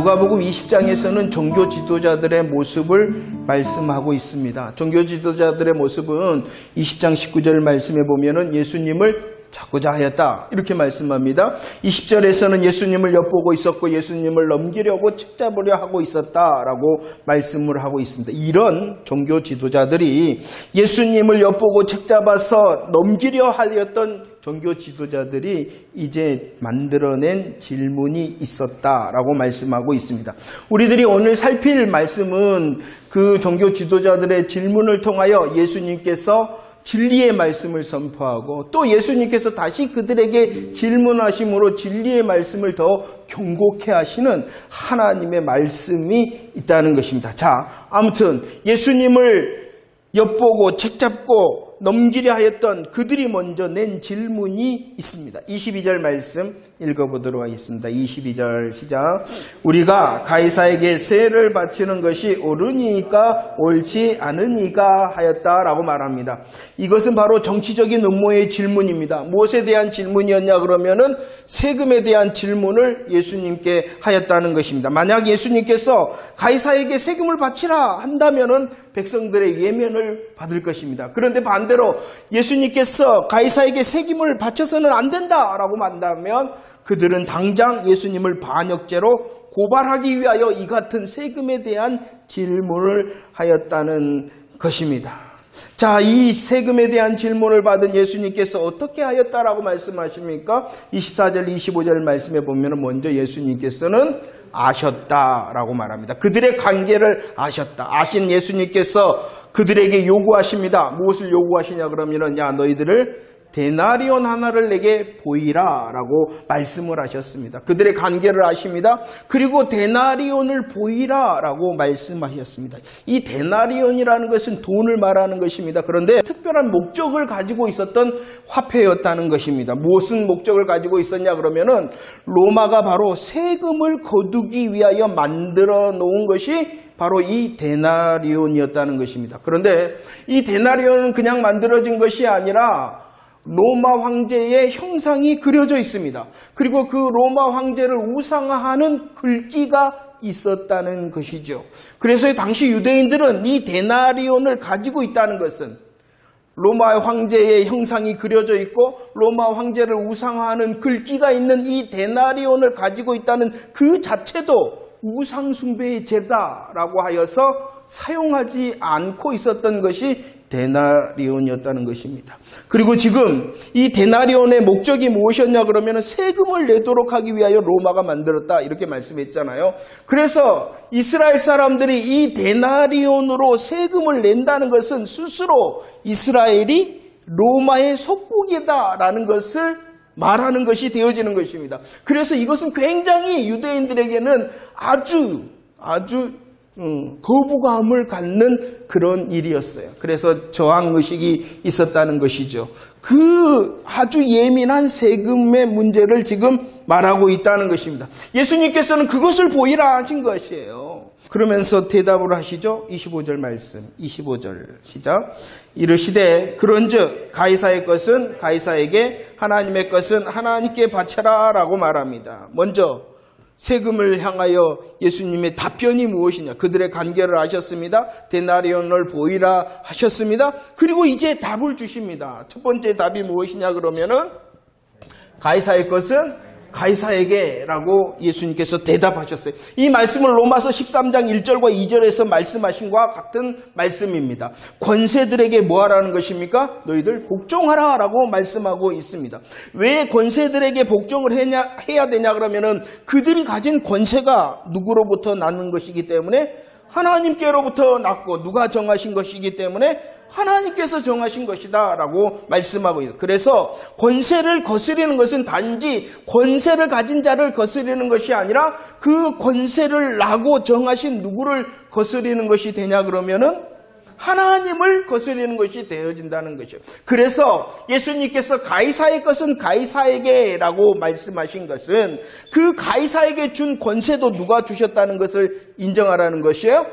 누가복음 20장에서는 종교 지도자들의 모습을 말씀하고 있습니다. 종교 지도자들의 모습은 20장 19절 말씀에 보면은 예수님을 찾고자 하였다 이렇게 말씀합니다. 20절에서는 예수님을 엿보고 있었고 예수님을 넘기려고 책잡으려 하고 있었다라고 말씀을 하고 있습니다. 이런 종교 지도자들이 예수님을 엿보고 책잡아서 넘기려 하였던 종교 지도자들이 이제 만들어낸 질문이 있었다라고 말씀하고 있습니다. 우리들이 오늘 살필 말씀은 그 종교 지도자들의 질문을 통하여 예수님께서 진리의 말씀을 선포하고 또 예수님께서 다시 그들에게 질문하심으로 진리의 말씀을 더 경고케 하시는 하나님의 말씀이 있다는 것입니다. 자, 아무튼 예수님을 엿보고 책잡고 넘기려 하였던 그들이 먼저 낸 질문이 있습니다. 22절 말씀 읽어보도록 하겠습니다. 22절 시작. 우리가 가이사에게 세를 바치는 것이 옳으니까 옳지 않으니까 하였다라고 말합니다. 이것은 바로 정치적인 음모의 질문입니다. 무엇에 대한 질문이었냐 그러면은 세금에 대한 질문을 예수님께 하였다는 것입니다. 만약 예수님께서 가이사에게 세금을 바치라 한다면은 백성들의 예면을 받을 것입니다. 그런데 반대로 예수님께서 가이사에게 세금을 바쳐서는 안 된다라고 말한다면 그들은 당장 예수님을 반역죄로 고발하기 위하여 이 같은 세금에 대한 질문을 하였다는 것입니다. 자, 이 세금에 대한 질문을 받은 예수님께서 어떻게 하였다라고 말씀하십니까? 24절, 25절 말씀에 보면 먼저 예수님께서는 아셨다라고 말합니다. 그들의 관계를 아셨다. 아신 예수님께서 그들에게 요구하십니다. 무엇을 요구하시냐 그러면은 야 너희들을 데나리온 하나를 내게 보이라 라고 말씀을 하셨습니다. 그들의 관계를 아십니다. 그리고 데나리온을 보이라 라고 말씀하셨습니다. 이 데나리온이라는 것은 돈을 말하는 것입니다. 그런데 특별한 목적을 가지고 있었던 화폐였다는 것입니다. 무슨 목적을 가지고 있었냐 그러면은 로마가 바로 세금을 거두기 위하여 만들어 놓은 것이 바로 이 데나리온이었다는 것입니다. 그런데 이 데나리온은 그냥 만들어진 것이 아니라 로마 황제의 형상이 그려져 있습니다. 그리고 그 로마 황제를 우상화하는 글귀가 있었다는 것이죠. 그래서 당시 유대인들은 이 데나리온을 가지고 있다는 것은 로마 황제의 형상이 그려져 있고 로마 황제를 우상화하는 글귀가 있는 이 데나리온을 가지고 있다는 그 자체도 우상숭배의 제다라고 하여서 사용하지 않고 있었던 것이 데나리온이었다는 것입니다. 그리고 지금 이 데나리온의 목적이 무엇이었냐 그러면 세금을 내도록 하기 위하여 로마가 만들었다 이렇게 말씀했잖아요. 그래서 이스라엘 사람들이 이 데나리온으로 세금을 낸다는 것은 스스로 이스라엘이 로마의 속국이다라는 것을 말하는 것이 되어지는 것입니다. 그래서 이것은 굉장히 유대인들에게는 아주 거부감을 갖는 그런 일이었어요. 그래서 저항의식이 있었다는 것이죠. 그 아주 예민한 세금의 문제를 지금 말하고 있다는 것입니다. 예수님께서는 그것을 보이라 하신 것이에요. 그러면서 대답을 하시죠. 25절 말씀 25절 시작. 이르시되 그런즉 가이사의 것은 가이사에게 하나님의 것은 하나님께 바쳐라 라고 말합니다. 먼저 세금을 향하여 예수님의 답변이 무엇이냐. 그들의 관계를 아셨습니다. 데나리온을 보이라 하셨습니다. 그리고 이제 답을 주십니다. 첫 번째 답이 무엇이냐 그러면은 가이사의 것은 가이사에게 라고 예수님께서 대답하셨어요. 이 말씀을 로마서 13장 1절과 2절에서 말씀하신 것과 같은 말씀입니다. 권세들에게 뭐 하라는 것입니까? 너희들 복종하라 라고 말씀하고 있습니다. 왜 권세들에게 복종을 해야 되냐 그러면은 그들이 가진 권세가 누구로부터 나는 것이기 때문에 하나님께로부터 났고 누가 정하신 것이기 때문에 하나님께서 정하신 것이다 라고 말씀하고 있어요. 그래서 권세를 거스리는 것은 단지 권세를 가진 자를 거스리는 것이 아니라 그 권세를 나고 정하신 누구를 거스리는 것이 되냐 그러면은 하나님을 거스리는 것이 되어진다는 것이죠. 그래서 예수님께서 가이사의 것은 가이사에게 라고 말씀하신 것은 그 가이사에게 준 권세도 누가 주셨다는 것을 인정하라는 것이에요.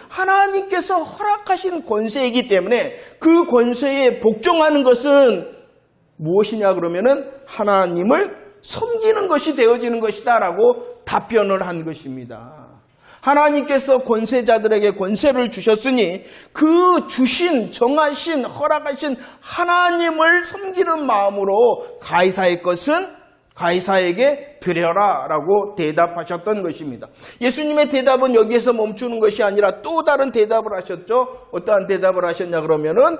하나님께서 허락하신 권세이기 때문에 그 권세에 복종하는 것은 무엇이냐 그러면은 하나님을 섬기는 것이 되어지는 것이다 라고 답변을 한 것입니다. 하나님께서 권세자들에게 권세를 주셨으니 그 주신, 정하신, 허락하신 하나님을 섬기는 마음으로 가이사의 것은 가이사에게 드려라 라고 대답하셨던 것입니다. 예수님의 대답은 여기에서 멈추는 것이 아니라 또 다른 대답을 하셨죠. 어떠한 대답을 하셨냐 그러면은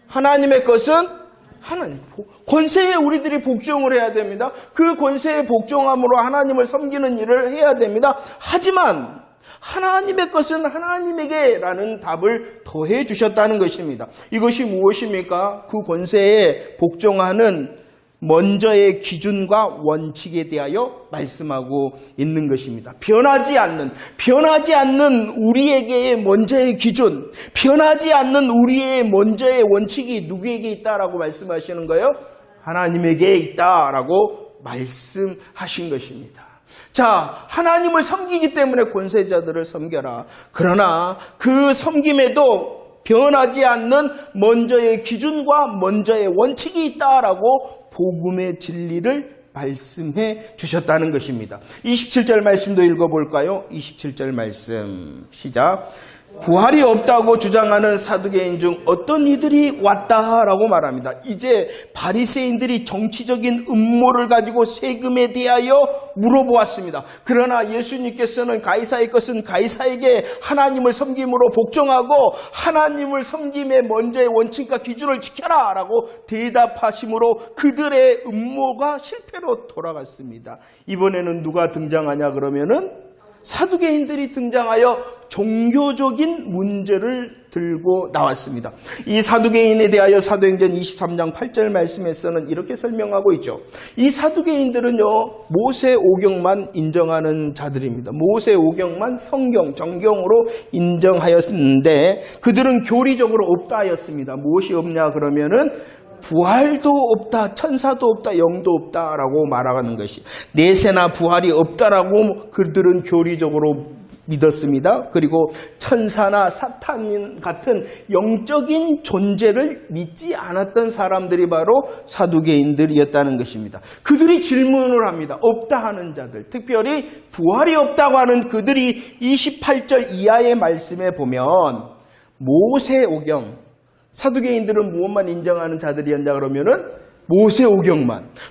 하나님의 것은 하나님, 권세에 우리들이 복종을 해야 됩니다. 그 권세에 복종함으로 하나님을 섬기는 일을 해야 됩니다. 하지만 하나님의 것은 하나님에게 라는 답을 더해 주셨다는 것입니다. 이것이 무엇입니까? 그 권세에 복종하는 먼저의 기준과 원칙에 대하여 말씀하고 있는 것입니다. 변하지 않는 우리에게의 먼저의 기준, 변하지 않는 우리의 먼저의 원칙이 누구에게 있다라고 말씀하시는 거예요? 하나님에게 있다라고 말씀하신 것입니다. 자, 하나님을 섬기기 때문에 권세자들을 섬겨라. 그러나 그 섬김에도 변하지 않는 먼저의 기준과 먼저의 원칙이 있다라고 복음의 진리를 말씀해 주셨다는 것입니다. 27절 말씀도 읽어볼까요? 27절 말씀 시작. 부활이 없다고 주장하는 사두개인 중 어떤 이들이 왔다라고 말합니다. 이제 바리새인들이 정치적인 음모를 가지고 세금에 대하여 물어보았습니다. 그러나 예수님께서는 가이사의 것은 가이사에게 하나님을 섬김으로 복종하고 하나님을 섬김의 먼저의 원칙과 기준을 지켜라 라고 대답하심으로 그들의 음모가 실패로 돌아갔습니다. 이번에는 누가 등장하냐 그러면은 사두개인들이 등장하여 종교적인 문제를 들고 나왔습니다. 이 사두개인에 대하여 사도행전 23장 8절 말씀에서는 이렇게 설명하고 있죠. 이 사두개인들은요, 모세 오경만 인정하는 자들입니다. 모세 오경만 성경, 정경으로 인정하였는데 그들은 교리적으로 없다 하였습니다. 무엇이 없냐 그러면은 부활도 없다, 천사도 없다, 영도 없다라고 말하는 것이 내세나 부활이 없다라고 그들은 교리적으로 믿었습니다. 그리고 천사나 사탄 같은 영적인 존재를 믿지 않았던 사람들이 바로 사두개인들이었다는 것입니다. 그들이 질문을 합니다. 없다 하는 자들, 특별히 부활이 없다고 하는 그들이 28절 이하의 말씀에 보면 모세오경, 사두개인들은 무엇만 인정하는 자들이었냐 그러면은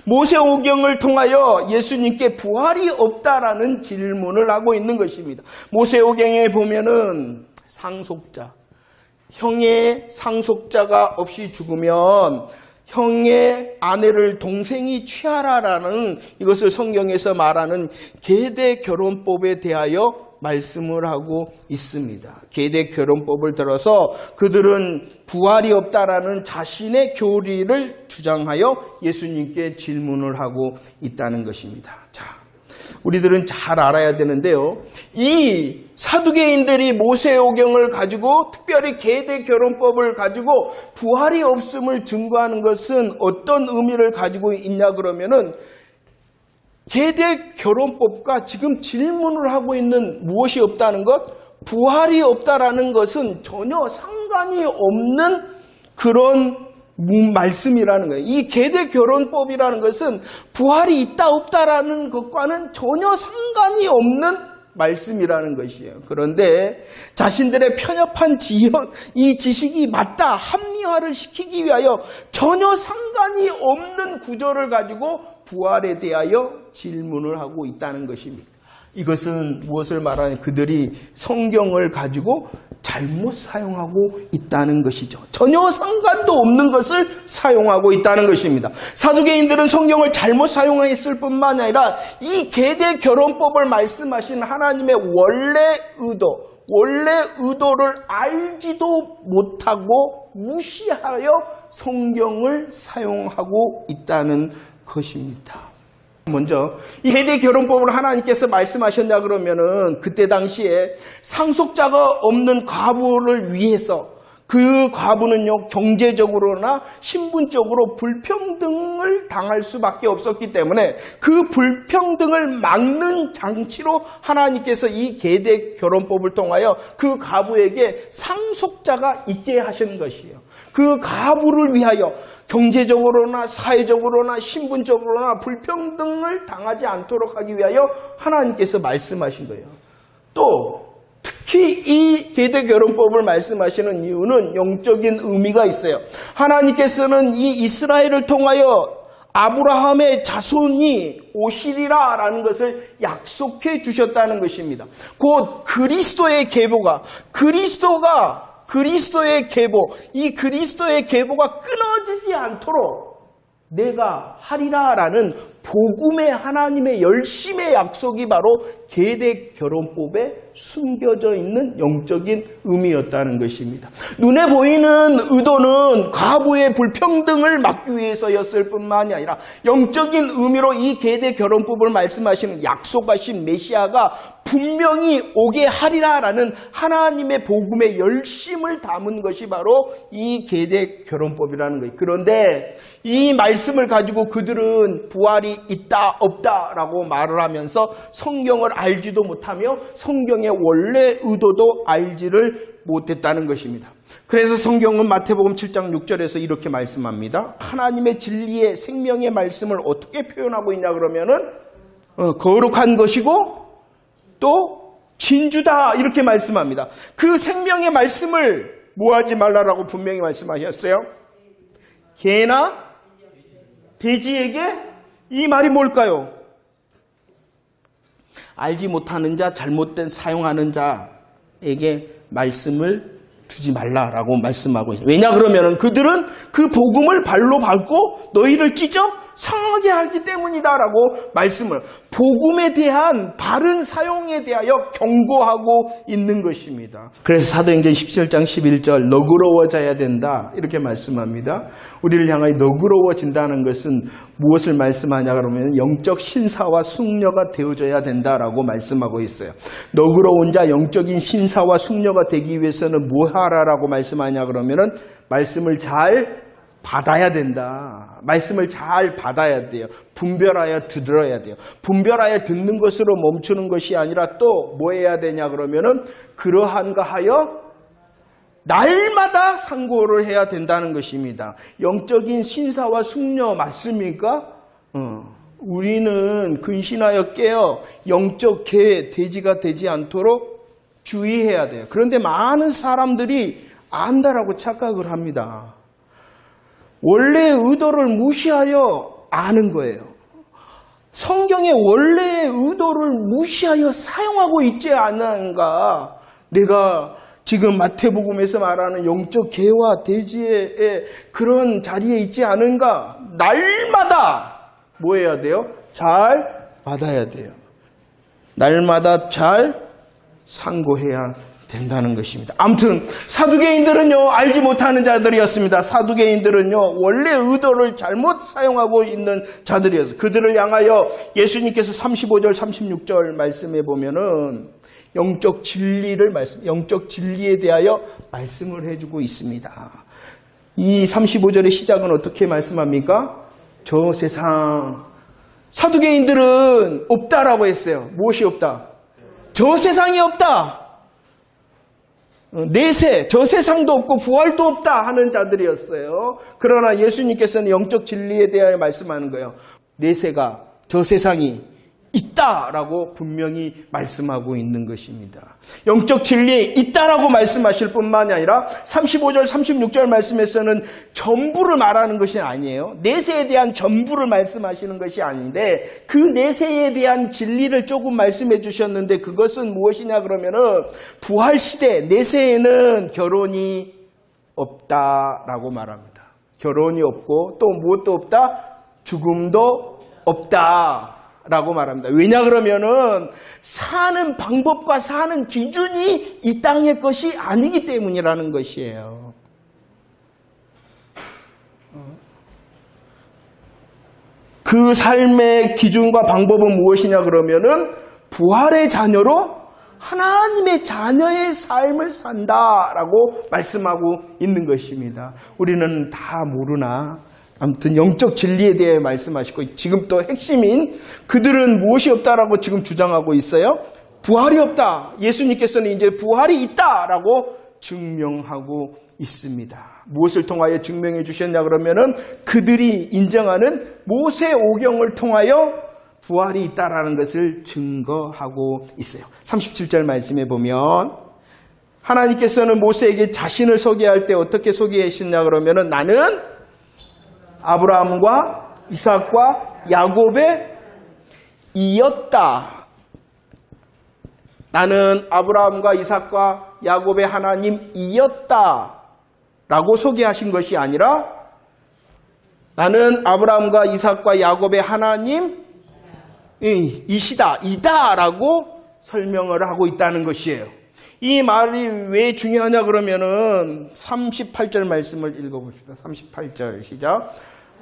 모세오경을 통하여 예수님께 부활이 없다라는 질문을 하고 있는 것입니다. 모세오경에 보면은 상속자, 형의 상속자가 없이 죽으면 형의 아내를 동생이 취하라라는 이것을 성경에서 말하는 계대 결혼법에 대하여 말씀을 하고 있습니다. 계대 결혼법을 들어서 그들은 부활이 없다라는 자신의 교리를 주장하여 예수님께 질문을 하고 있다는 것입니다. 자, 우리들은 잘 알아야 되는데요. 이 사두개인들이 모세오경을 가지고 특별히 계대 결혼법을 가지고 부활이 없음을 증거하는 것은 어떤 의미를 가지고 있냐 그러면은 계대 결혼법과 지금 질문을 하고 있는 무엇이 없다는 것, 부활이 없다라는 것은 전혀 상관이 없는 그런 말씀이라는 거예요. 이 계대 결혼법이라는 것은 부활이 있다 없다라는 것과는 전혀 상관이 없는 말씀이라는 것이에요. 그런데 자신들의 편협한 이 지식이 맞다, 합리화를 시키기 위하여 전혀 상관이 없는 구절을 가지고 부활에 대하여 질문을 하고 있다는 것입니다. 이것은 무엇을 말하는 그들이 성경을 가지고 잘못 사용하고 있다는 것이죠. 전혀 상관도 없는 것을 사용하고 있다는 것입니다. 사두개인들은 성경을 잘못 사용했을 뿐만 아니라 이 계대 결혼법을 말씀하신 하나님의 원래 의도를 알지도 못하고 무시하여 성경을 사용하고 있다는 것입니다. 먼저 이 계대 결혼법을 하나님께서 말씀하셨냐 그러면은 그때 당시에 상속자가 없는 과부를 위해서 그 과부는요 경제적으로나 신분적으로 불평등을 당할 수밖에 없었기 때문에 그 불평등을 막는 장치로 하나님께서 이 계대 결혼법을 통하여 그 과부에게 상속자가 있게 하신 것이에요. 그 가부를 위하여 경제적으로나 사회적으로나 신분적으로나 불평등을 당하지 않도록 하기 위하여 하나님께서 말씀하신 거예요. 또 특히 이 계대결혼법을 말씀하시는 이유는 영적인 의미가 있어요. 하나님께서는 이 이스라엘을 통하여 아브라함의 자손이 오시리라 라는 것을 약속해 주셨다는 것입니다. 곧 그리스도의 계보가 그리스도의 계보, 이 그리스도의 계보가 끊어지지 않도록 내가 하리라라는 복음의 하나님의 열심의 약속이 바로 계대결혼법에 숨겨져 있는 영적인 의미였다는 것입니다. 눈에 보이는 의도는 과부의 불평등을 막기 위해서였을 뿐만이 아니라 영적인 의미로 이 계대결혼법을 말씀하시는 약속하신 메시아가 분명히 오게 하리라라는 하나님의 복음의 열심을 담은 것이 바로 이 계대결혼법이라는 거예요. 그런데 이 말씀을 가지고 그들은 부활이 있다 없다라고 말을 하면서 성경을 알지도 못하며 성경의 원래 의도도 알지를 못했다는 것입니다. 그래서 성경은 마태복음 7장 6절에서 이렇게 말씀합니다. 하나님의 진리의 생명의 말씀을 어떻게 표현하고 있냐 그러면은 거룩한 것이고 또 진주다 이렇게 말씀합니다. 그 생명의 말씀을 뭐하지 말라라고 분명히 말씀하셨어요. 개나 돼지에게 이 말이 뭘까요? 알지 못하는 자, 잘못된 사용하는 자에게 말씀을 두지 말라라고 말씀하고 있어요. 왜냐 그러면 그들은 그 복음을 발로 밟고 너희를 찢어 상하게 하기 때문이다라고 말씀을 복음에 대한 바른 사용에 대하여 경고하고 있는 것입니다. 그래서 사도행전 17장 11절 너그러워져야 된다 이렇게 말씀합니다. 우리를 향하여 너그러워진다는 것은 무엇을 말씀하냐 그러면 영적 신사와 숙녀가 되어져야 된다라고 말씀하고 있어요. 너그러운 자 영적인 신사와 숙녀가 되기 위해서는 뭐하라라고 말씀하냐 그러면은 말씀을 잘 받아야 된다. 말씀을 잘 받아야 돼요. 분별하여 들어야 돼요. 분별하여 듣는 것으로 멈추는 것이 아니라 또 뭐 해야 되냐 그러면은 그러한가 하여 날마다 상고를 해야 된다는 것입니다. 영적인 신사와 숙녀 맞습니까? 우리는 근신하여 깨어 영적 개, 돼지가 되지 않도록 주의해야 돼요. 그런데 많은 사람들이 안다라고 착각을 합니다. 원래의 의도를 무시하여 아는 거예요. 성경의 원래의 의도를 무시하여 사용하고 있지 않은가. 내가 지금 마태복음에서 말하는 영적 개와 돼지의 그런 자리에 있지 않은가. 날마다 뭐 해야 돼요? 잘 받아야 돼요. 날마다 잘 상고해야 된다는 것입니다. 아무튼 사두개인들은요 알지 못하는 자들이었습니다. 사두개인들은요 원래 의도를 잘못 사용하고 있는 자들이었어요. 그들을 향하여 예수님께서 35절 36절 말씀해 보면은 영적 진리에 대하여 말씀을 해주고 있습니다. 이 35절의 시작은 어떻게 말씀합니까? 저 세상 사두개인들은 없다라고 했어요. 무엇이 없다? 저 세상이 없다. 내세, 저 세상도 없고 부활도 없다 하는 자들이었어요. 그러나 예수님께서는 영적 진리에 대하여 말씀하는 거예요. 내세가, 저 세상이 있다라고 분명히 말씀하고 있는 것입니다. 영적 진리에 있다라고 말씀하실 뿐만이 아니라 35절, 36절 말씀에서는 전부를 말하는 것이 아니에요. 내세에 대한 전부를 말씀하시는 것이 아닌데 그 내세에 대한 진리를 조금 말씀해 주셨는데 그것은 무엇이냐 그러면은 부활시대 내세에는 결혼이 없다라고 말합니다. 결혼이 없고 또 무엇도 없다? 죽음도 없다. 라고 말합니다. 왜냐 그러면은 사는 방법과 사는 기준이 이 땅의 것이 아니기 때문이라는 것이에요. 그 삶의 기준과 방법은 무엇이냐 그러면은 부활의 자녀로 하나님의 자녀의 삶을 산다라고 말씀하고 있는 것입니다. 우리는 다 모르나 아무튼 영적 진리에 대해 말씀하시고 지금 또 핵심인 그들은 무엇이 없다라고 지금 주장하고 있어요? 부활이 없다. 예수님께서는 이제 부활이 있다라고 증명하고 있습니다. 무엇을 통하여 증명해 주셨냐 그러면은 그들이 인정하는 모세 오경을 통하여 부활이 있다라는 것을 증거하고 있어요. 37절 말씀에 보면 하나님께서는 모세에게 자신을 소개할 때 어떻게 소개하셨냐 그러면은 나는 아브라함과 이삭과 야곱의 이었다. 나는 아브라함과 이삭과 야곱의 하나님이었다 라고 소개하신 것이 아니라 나는 아브라함과 이삭과 야곱의 하나님이시다, 이다라고 설명을 하고 있다는 것이에요. 이 말이 왜 중요하냐 그러면은 38절 말씀을 읽어봅시다. 38절 시작.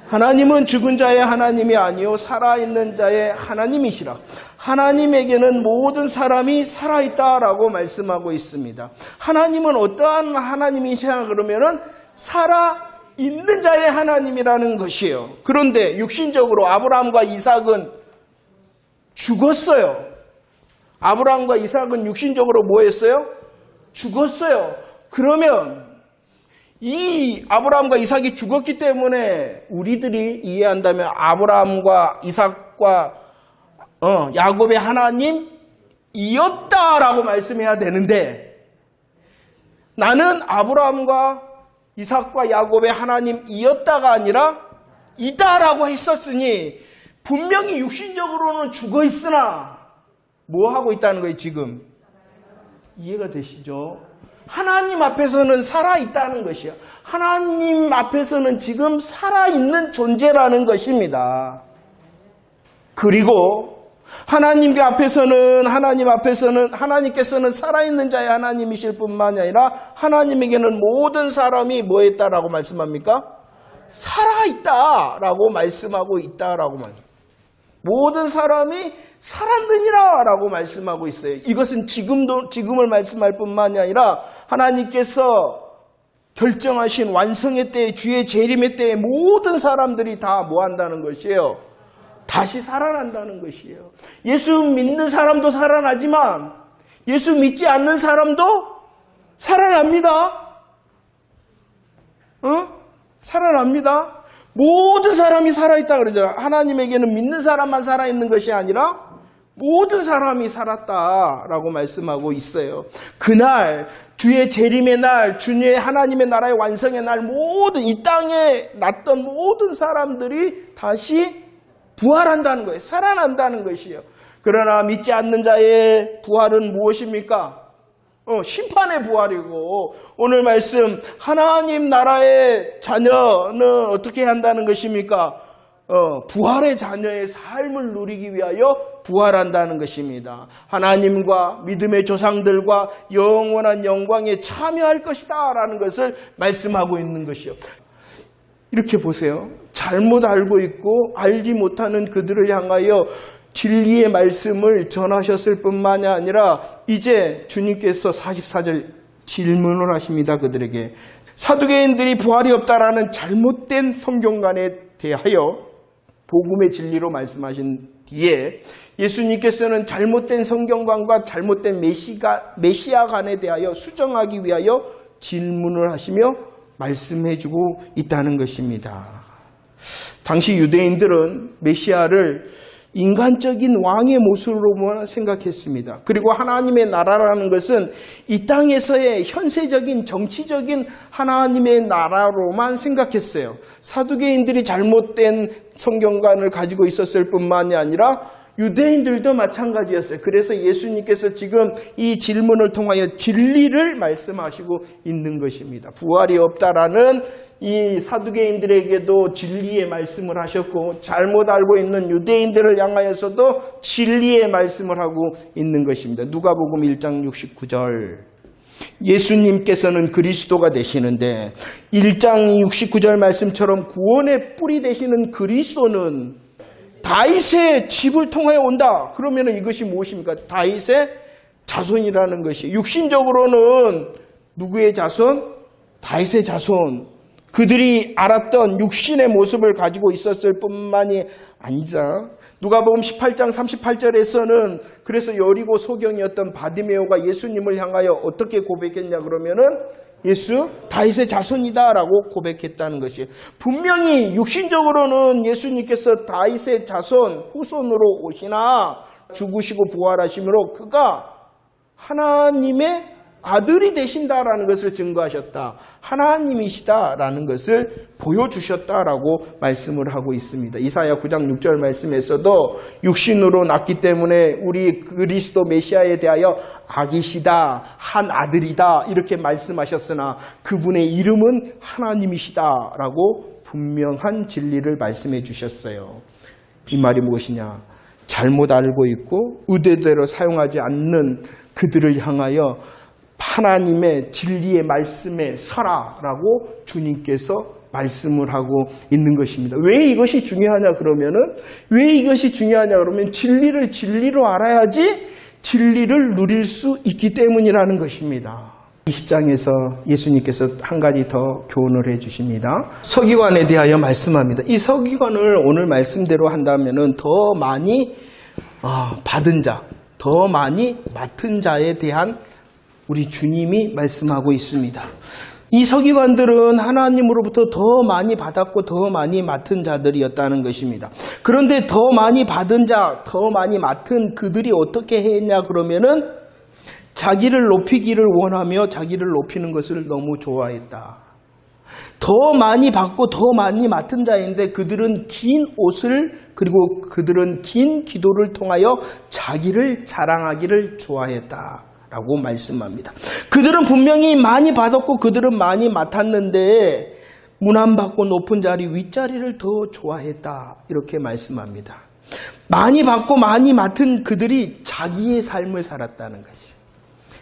하나님은 죽은 자의 하나님이 아니요 살아있는 자의 하나님이시라. 하나님에게는 모든 사람이 살아있다라고 말씀하고 있습니다. 하나님은 어떠한 하나님이시냐 그러면은 살아있는 자의 하나님이라는 것이에요. 그런데 육신적으로 아브라함과 이삭은 죽었어요. 아브라함과 이삭은 육신적으로 뭐 했어요? 죽었어요. 그러면 이 아브라함과 이삭이 죽었기 때문에 우리들이 이해한다면 아브라함과 이삭과 야곱의 하나님이었다라고 말씀해야 되는데 나는 아브라함과 이삭과 야곱의 하나님이었다가 아니라 이다라고 했었으니 분명히 육신적으로는 죽어 있으나 뭐 하고 있다는 거예요 지금? 이해가 되시죠? 하나님 앞에서는 살아있다는 것이요. 하나님 앞에서는 지금 살아있는 존재라는 것입니다. 그리고 하나님 앞에서는 하나님께서는 살아있는 자의 하나님이실 뿐만이 아니라 하나님에게는 모든 사람이 뭐 했다라고 말씀합니까? 살아있다라고 말씀하고 있다라고 말합니다. 모든 사람이 살았느니라라고 말씀하고 있어요. 이것은 지금을 말씀할 뿐만이 아니라 하나님께서 결정하신 완성의 때에 주의 재림의 때에 모든 사람들이 다 뭐 한다는 것이에요? 다시 살아난다는 것이에요. 예수 믿는 사람도 살아나지만 예수 믿지 않는 사람도 살아납니다. 살아납니다. 모든 사람이 살아있다 그러잖아요. 하나님에게는 믿는 사람만 살아있는 것이 아니라 모든 사람이 살았다라고 말씀하고 있어요. 그날 주의 재림의 날, 주의 하나님의 나라의 완성의 날 모든 이 땅에 났던 모든 사람들이 다시 부활한다는 거예요. 살아난다는 것이에요. 그러나 믿지 않는 자의 부활은 무엇입니까? 심판의 부활이고 오늘 말씀 하나님 나라의 자녀는 어떻게 한다는 것입니까? 부활의 자녀의 삶을 누리기 위하여 부활한다는 것입니다. 하나님과 믿음의 조상들과 영원한 영광에 참여할 것이다 라는 것을 말씀하고 있는 것이요. 이렇게 보세요. 잘못 알고 있고 알지 못하는 그들을 향하여 진리의 말씀을 전하셨을 뿐만이 아니라 이제 주님께서 44절 질문을 하십니다. 그들에게 사두개인들이 부활이 없다라는 잘못된 성경관에 대하여 복음의 진리로 말씀하신 뒤에 예수님께서는 잘못된 성경관과 잘못된 메시아관에 대하여 수정하기 위하여 질문을 하시며 말씀해주고 있다는 것입니다. 당시 유대인들은 메시아를 인간적인 왕의 모습으로만 생각했습니다. 그리고 하나님의 나라라는 것은 이 땅에서의 현세적인 정치적인 하나님의 나라로만 생각했어요. 사두개인들이 잘못된 성경관을 가지고 있었을 뿐만이 아니라 유대인들도 마찬가지였어요. 그래서 예수님께서 지금 이 질문을 통하여 진리를 말씀하시고 있는 것입니다. 부활이 없다라는 이 사두개인들에게도 진리의 말씀을 하셨고 잘못 알고 있는 유대인들을 향하여서도 진리의 말씀을 하고 있는 것입니다. 누가복음 1장 69절 예수님께서는 그리스도가 되시는데 1장 69절 말씀처럼 구원의 뿌리 되시는 그리스도는 다윗의 집을 통하여 온다. 그러면 이것이 무엇입니까? 다윗의 자손이라는 것이 육신적으로는 누구의 자손? 다윗의 자손. 그들이 알았던 육신의 모습을 가지고 있었을 뿐만이 아니자 누가복음 18장 38절에서는 그래서 여리고 소경이었던 바디메오가 예수님을 향하여 어떻게 고백했냐 그러면은 예수 다윗의 자손이다라고 고백했다는 것이에요. 분명히 육신적으로는 예수님께서 다윗의 자손 후손으로 오시나 죽으시고 부활하심으로 그가 하나님의 아들이 되신다라는 것을 증거하셨다. 하나님이시다라는 것을 보여주셨다라고 말씀을 하고 있습니다. 이사야 9장 6절 말씀에서도 육신으로 낳기 때문에 우리 그리스도 메시아에 대하여 아기시다, 한 아들이다 이렇게 말씀하셨으나 그분의 이름은 하나님이시다라고 분명한 진리를 말씀해 주셨어요. 이 말이 무엇이냐? 잘못 알고 있고 의도대로 사용하지 않는 그들을 향하여 하나님의 진리의 말씀에 서라라고 주님께서 말씀을 하고 있는 것입니다. 왜 이것이 중요하냐 그러면 진리를 진리로 알아야지 진리를 누릴 수 있기 때문이라는 것입니다. 20장에서 예수님께서 한 가지 더 교훈을 해주십니다. 서기관에 대하여 말씀합니다. 이 서기관을 오늘 말씀대로 한다면 더 많이 받은 자, 더 많이 맡은 자에 대한 우리 주님이 말씀하고 있습니다. 이 서기관들은 하나님으로부터 더 많이 받았고 더 많이 맡은 자들이었다는 것입니다. 그런데 더 많이 받은 자, 더 많이 맡은 그들이 어떻게 했냐 그러면은 자기를 높이기를 원하며 자기를 높이는 것을 너무 좋아했다. 더 많이 받고 더 많이 맡은 자인데 그들은 긴 옷을 그리고 그들은 긴 기도를 통하여 자기를 자랑하기를 좋아했다. 라고 말씀합니다. 그들은 분명히 많이 받았고 그들은 많이 맡았는데 문안받고 높은 자리 윗자리를 더 좋아했다. 이렇게 말씀합니다. 많이 받고 많이 맡은 그들이 자기의 삶을 살았다는 것이죠.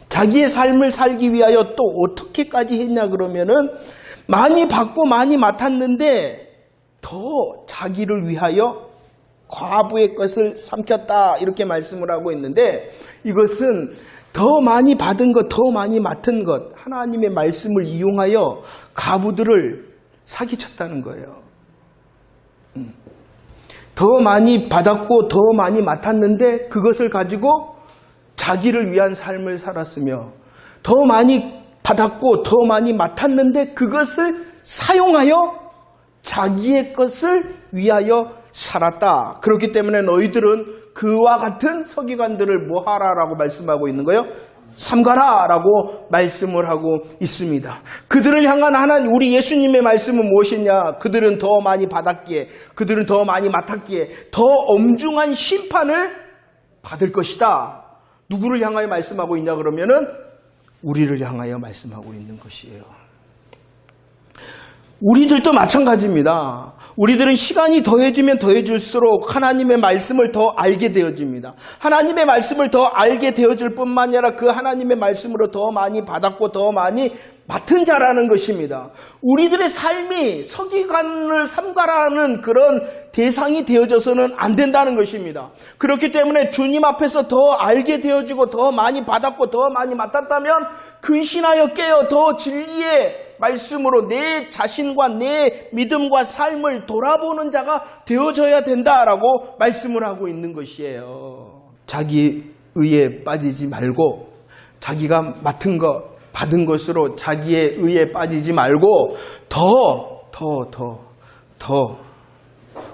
자기의 삶을 살기 위하여 또 어떻게까지 했냐 그러면은 많이 받고 많이 맡았는데 더 자기를 위하여 과부의 것을 삼켰다. 이렇게 말씀을 하고 있는데 이것은 더 많이 받은 것, 더 많이 맡은 것, 하나님의 말씀을 이용하여 과부들을 사기쳤다는 거예요. 더 많이 받았고 더 많이 맡았는데 그것을 가지고 자기를 위한 삶을 살았으며 더 많이 받았고 더 많이 맡았는데 그것을 사용하여 자기의 것을 위하여 살았다. 그렇기 때문에 너희들은 그와 같은 서기관들을 뭐하라라고 말씀하고 있는 거예요? 삼가라라고 말씀을 하고 있습니다. 그들을 향한 하나님 우리 예수님의 말씀은 무엇이냐? 그들은 더 많이 받았기에 그들은 더 많이 맡았기에 더 엄중한 심판을 받을 것이다. 누구를 향하여 말씀하고 있냐 그러면은 우리를 향하여 말씀하고 있는 것이에요. 우리들도 마찬가지입니다. 우리들은 시간이 더해지면 더해질수록 하나님의 말씀을 더 알게 되어집니다. 하나님의 말씀을 더 알게 되어질 뿐만 아니라 그 하나님의 말씀으로 더 많이 받았고 더 많이 맡은 자라는 것입니다. 우리들의 삶이 서기관을 삼가라는 그런 대상이 되어져서는 안 된다는 것입니다. 그렇기 때문에 주님 앞에서 더 알게 되어지고 더 많이 받았고 더 많이 맡았다면 근신하여 깨어 더 진리의 말씀으로 내 자신과 내 믿음과 삶을 돌아보는 자가 되어져야 된다라고 말씀을 하고 있는 것이에요. 자기 의에 빠지지 말고 자기가 맡은 것, 받은 것으로 자기의 의에 빠지지 말고 더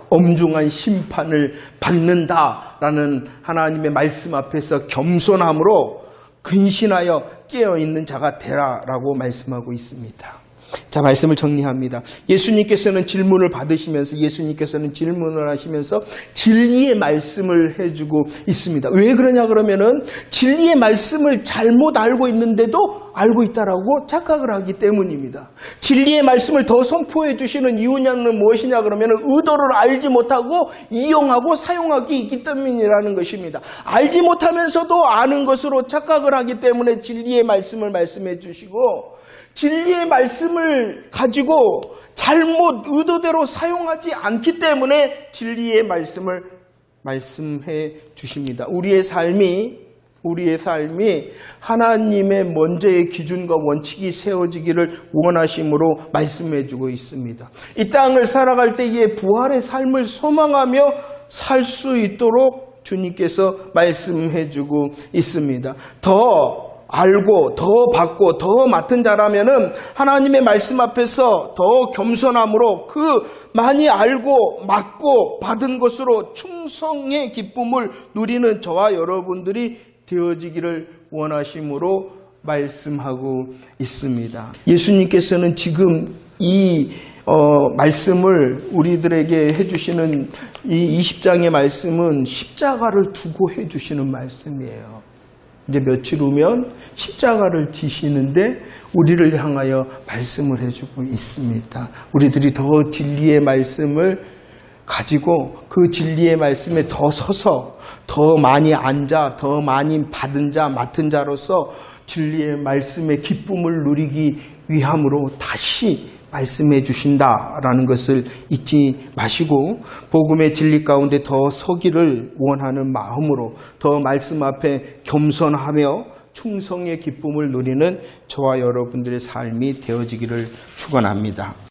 엄중한 심판을 받는다라는 하나님의 말씀 앞에서 겸손함으로 근신하여 깨어있는 자가 되라라고 말씀하고 있습니다. 자, 말씀을 정리합니다. 예수님께서는 질문을 하시면서 진리의 말씀을 해주고 있습니다. 왜 그러냐 그러면은 진리의 말씀을 잘못 알고 있는데도 알고 있다라고 착각을 하기 때문입니다. 진리의 말씀을 더 선포해 주시는 이유는 무엇이냐 그러면은 의도를 알지 못하고 이용하고 사용하기 있기 때문이라는 것입니다. 알지 못하면서도 아는 것으로 착각을 하기 때문에 진리의 말씀을 말씀해 주시고 진리의 말씀을 가지고 잘못 의도대로 사용하지 않기 때문에 진리의 말씀을 말씀해 주십니다. 우리의 삶이 우리의 삶이 하나님의 먼저의 기준과 원칙이 세워지기를 원하심으로 말씀해주고 있습니다. 이 땅을 살아갈 때에 부활의 삶을 소망하며 살 수 있도록 주님께서 말씀해주고 있습니다. 더 알고 더 받고 더 맡은 자라면은 하나님의 말씀 앞에서 더 겸손함으로 그 많이 알고 맡고 받은 것으로 충성의 기쁨을 누리는 저와 여러분들이 되어지기를 원하심으로 말씀하고 있습니다. 예수님께서는 지금 이 말씀을 우리들에게 해주시는 이 20장의 말씀은 십자가를 두고 해주시는 말씀이에요. 이제 며칠 후면 십자가를 지시는데 우리를 향하여 말씀을 해주고 있습니다. 우리들이 더 진리의 말씀을 가지고 그 진리의 말씀에 더 서서 더 많이 앉아 더 많이 받은 자 맡은 자로서 진리의 말씀의 기쁨을 누리기 위함으로 다시 말씀해 주신다라는 것을 잊지 마시고 복음의 진리 가운데 더 서기를 원하는 마음으로 더 말씀 앞에 겸손하며 충성의 기쁨을 누리는 저와 여러분들의 삶이 되어지기를 축원합니다.